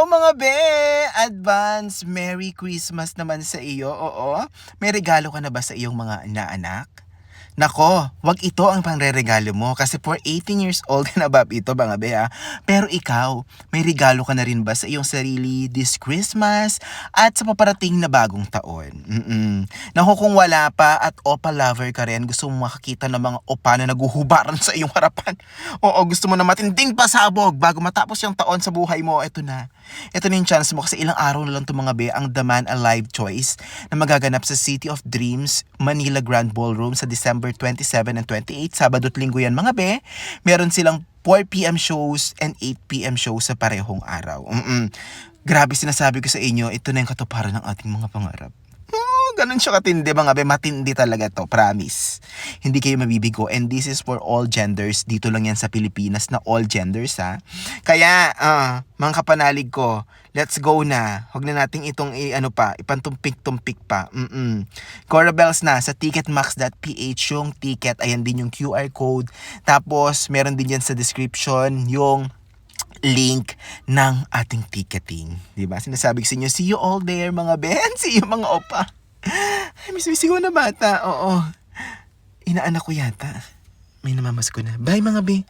Hello mga be! Advance Merry Christmas naman sa iyo. Oo, may regalo ka na ba sa iyong mga inaanak? Nako, wag ito ang pangreregalo mo kasi for 18 years old and above ito mga be ha. Pero ikaw, may regalo ka na rin ba sa iyong sarili this Christmas at sa paparating na bagong taon? Naku, kung wala pa at opa lover ka rin, gusto mo makakita ng mga opa na naguhubaran sa iyong harapan. Oo, gusto mo na matinding pasabog bago matapos yung taon sa buhay mo, eto na. Ito na yung chance mo kasi ilang araw na lang ito mga be ang The Man Alive Choice na magaganap sa City of Dreams, Manila Grand Ballroom sa December 27 and 28, Sabado at Linggo yan mga be. Meron silang 4 p.m. shows and 8 p.m. shows sa parehong araw. Grabe sinasabi ko sa inyo, ito na yung katuparan ng ating mga pangarap. Ganun siya katindi mga be, matindi talaga to, promise. Hindi kayo mabibigo and this is for all genders. Dito lang yan sa Pilipinas na all genders ha. Kaya, mga kapanalig ko, let's go na. Huwag na nating itong ipantumpik-tumpik pa. Cora Bells na sa ticketmax.ph yung ticket. Ayan din yung QR code. Tapos, meron din yan sa description yung link ng ating ticketing. Diba? Sinasabi ko sa inyo, see you all there mga ben. See you mga opa. Ay, miss ko na bata. Oo. Inaanak ko yata. May namamas ko na. Bye mga be.